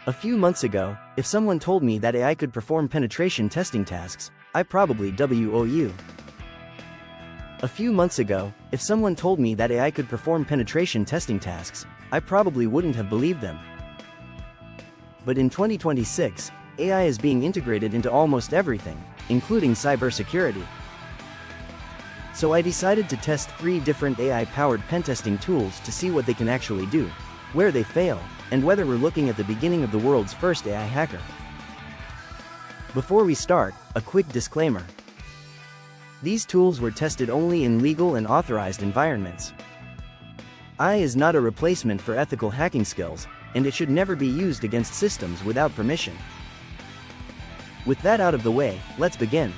A few months ago, if someone told me that AI could perform penetration testing tasks, I probably WOU. A few months ago, if someone told me that AI could perform penetration testing tasks, I probably wouldn't have believed them. But in 2026, AI is being integrated into almost everything, including cybersecurity. So I decided to test 3 different AI-powered pentesting tools to see what they can actually do, where they fail, and whether we're looking at the beginning of the world's first AI hacker. Before we start, a quick disclaimer. These tools were tested only in legal and authorized environments. AI is not a replacement for ethical hacking skills, and it should never be used against systems without permission. With that out of the way, let's begin.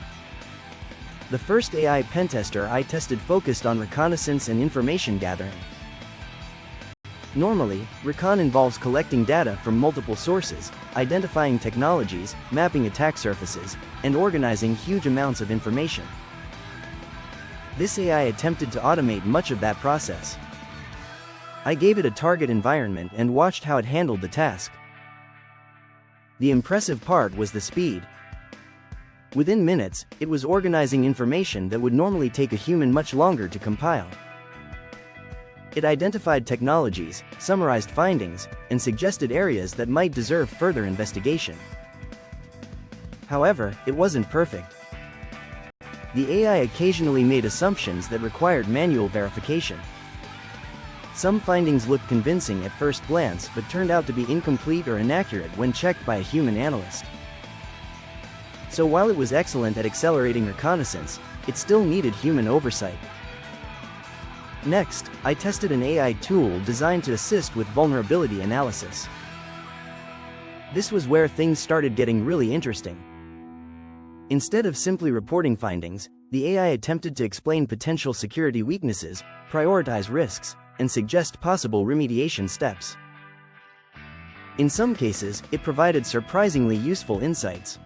The first AI pentester I tested focused on reconnaissance and information gathering. Normally, recon involves collecting data from multiple sources, identifying technologies, mapping attack surfaces, and organizing huge amounts of information. This AI attempted to automate much of that process. I gave it a target environment and watched how it handled the task. The impressive part was the speed. Within minutes, it was organizing information that would normally take a human much longer to compile. It identified technologies, summarized findings, and suggested areas that might deserve further investigation. However, it wasn't perfect. The AI occasionally made assumptions that required manual verification. Some findings looked convincing at first glance but turned out to be incomplete or inaccurate when checked by a human analyst. So while it was excellent at accelerating reconnaissance, it still needed human oversight. Next, I tested an AI tool designed to assist with vulnerability analysis. This was where things started getting really interesting. Instead of simply reporting findings, the AI attempted to explain potential security weaknesses, prioritize risks, and suggest possible remediation steps. In some cases, it provided surprisingly useful insights.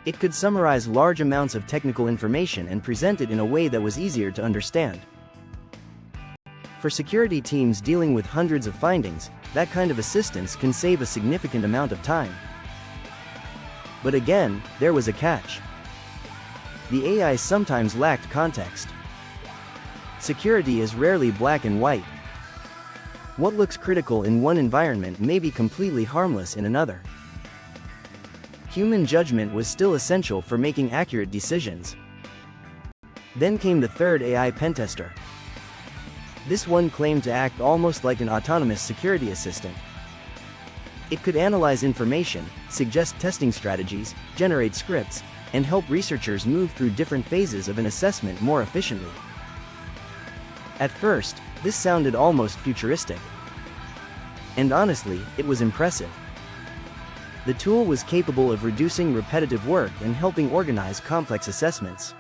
It could summarize large amounts of technical information and present it in a way that was easier to understand. For security teams dealing with hundreds of findings, that kind of assistance can save a significant amount of time. But again, there was a catch. The AI sometimes lacked context. Security is rarely black and white. What looks critical in one environment may be completely harmless in another. Human judgment was still essential for making accurate decisions. Then came the third AI pentester. This one claimed to act almost like an autonomous security assistant. It could analyze information, suggest testing strategies, generate scripts, and help researchers move through different phases of an assessment more efficiently. At first, this sounded almost futuristic. And honestly, it was impressive. The tool was capable of reducing repetitive work and helping organize complex assessments.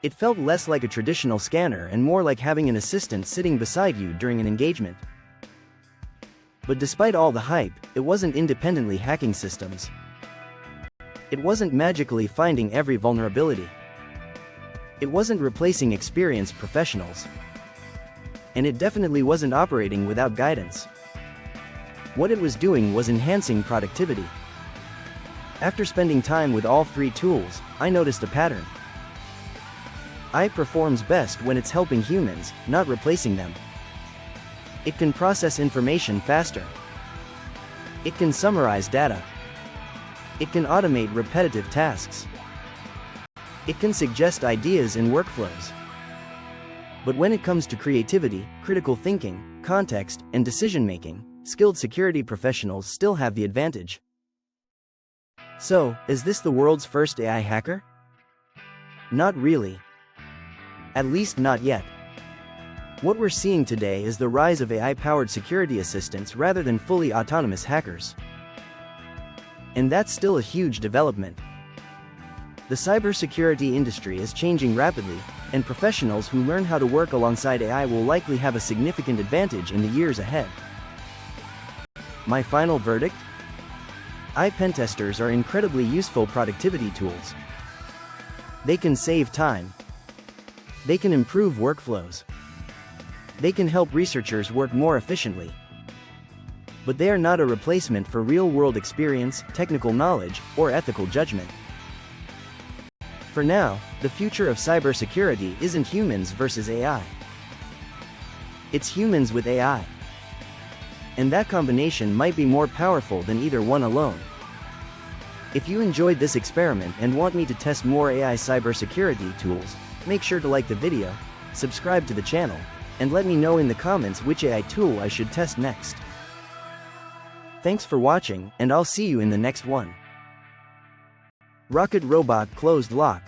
It felt less like a traditional scanner and more like having an assistant sitting beside you during an engagement. But despite all the hype, it wasn't independently hacking systems. It wasn't magically finding every vulnerability. It wasn't replacing experienced professionals. And it definitely wasn't operating without guidance. What it was doing was enhancing productivity. After spending time with all 3 tools, I noticed a pattern. AI performs best when it's helping humans, not replacing them. It can process information faster. It can summarize data. It can automate repetitive tasks. It can suggest ideas and workflows. But when it comes to creativity, critical thinking, context, and decision-making, skilled security professionals still have the advantage. So, is this the world's first AI hacker? Not really. At least not yet. What we're seeing today is the rise of AI-powered security assistants rather than fully autonomous hackers. And that's still a huge development. The cybersecurity industry is changing rapidly, and professionals who learn how to work alongside AI will likely have a significant advantage in the years ahead. My final verdict? AI pentesters are incredibly useful productivity tools. They can save time. They can improve workflows. They can help researchers work more efficiently. but they are not a replacement for real-world experience, technical knowledge, or ethical judgment. For now, the future of cybersecurity isn't humans versus AI. It's humans with AI. And that combination might be more powerful than either one alone. If you enjoyed this experiment and want me to test more AI cybersecurity tools, make sure to like the video, subscribe to the channel, and let me know in the comments which AI tool I should test next. Thanks for watching, and I'll see you in the next one. Rocket Robot Closed Lock.